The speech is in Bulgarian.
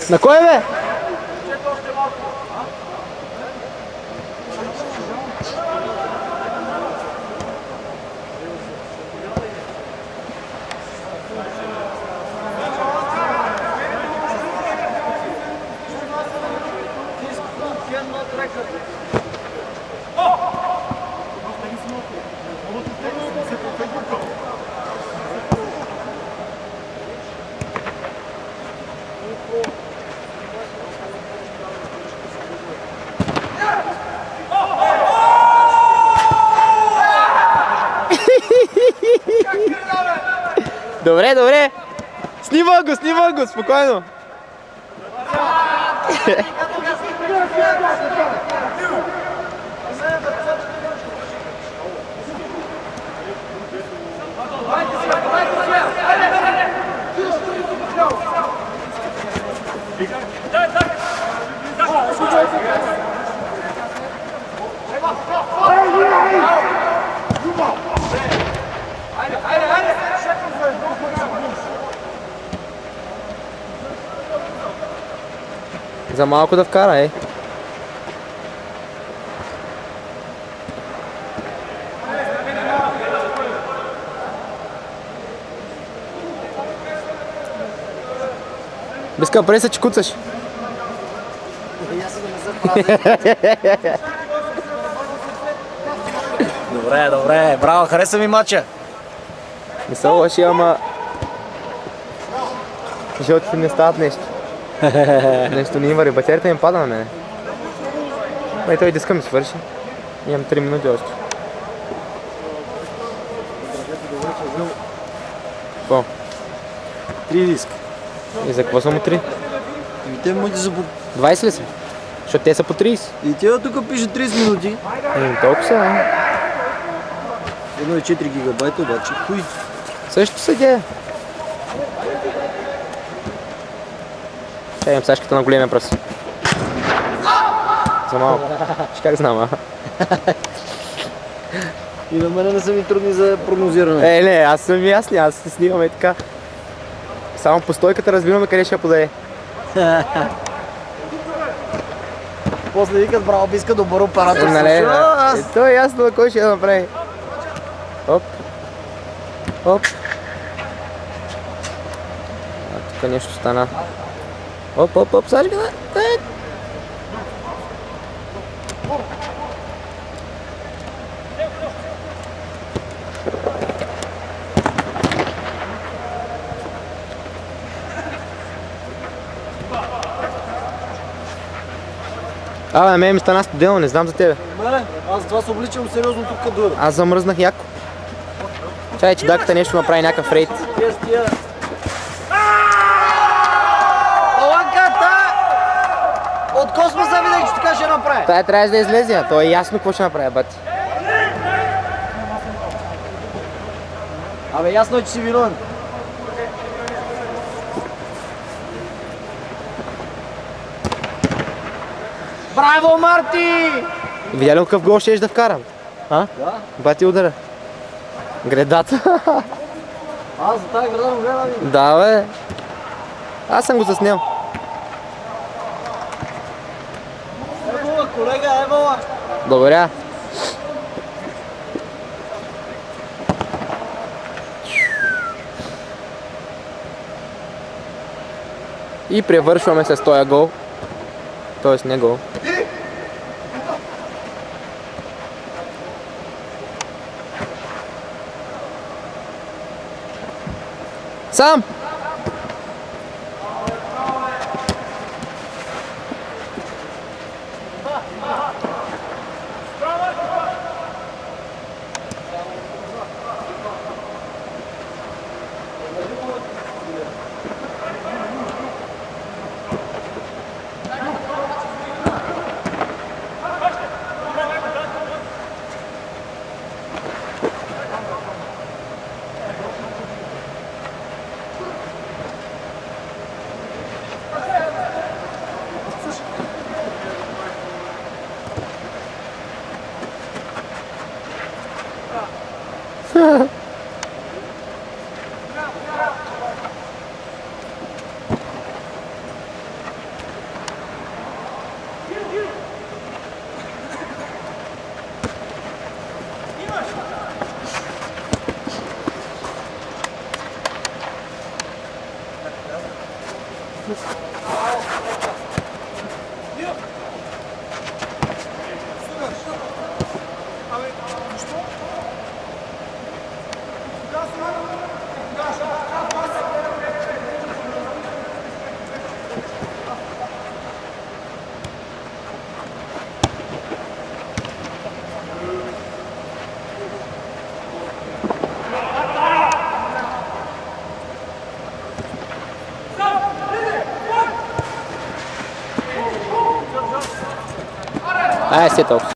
На кой бе? Добре, добре. Снимай го, спокойно. За малко да вкара, ей. Биска, преди се, че куцаш. Добре, браво, хареса ми матча. Не са лоши, ама... Жълтите не стават нещо. Нещо не има, батерията ми пада на мене. Бай, той диска ми свърши. Имам 3 минути още. Какво? 3 диска. И за какво са му 3? И те му са по... 20 ли са? Защото те са по 30. И тя тук пише 30 минути. Толкова са, а? 1,4 гигабайта обаче. Хуй. Също са идея. Имам сашката на големия пръст. За малко. Ще как знам, а? И на мене не са ми трудни за прогнозиране. Не, аз съм ясни, аз се снимам и така. Само по стойката разбираме къде ще я подаде. После викат, браво, биска добър оператор. Нали, то е ясно на кой ще я направи. Оп. Оп. Тук нещо стана. Оп, сашката. На мен ми стана студено, не знам за тебе. Мене? Аз това се обличам сериозно тук дура. Аз замръзнах яко. Чай, че даката нещо направи някакъв рейд. От космоса видях, че така ще направи. Тая трябваше да излезе, то е ясно какво ще направи, бати. Абе, ясно е, че си виновен. Браво, Марти! Видя ли какъв гол ще да вкарам? А? Да. Бати удара. Гредата. Аз за тази града го гледам. Да, бе. Аз съм го заснел. Евола, колега, евола. Благодаря. И превършваме с този гол. Тоест не гол. Сам! Ай, сетовс.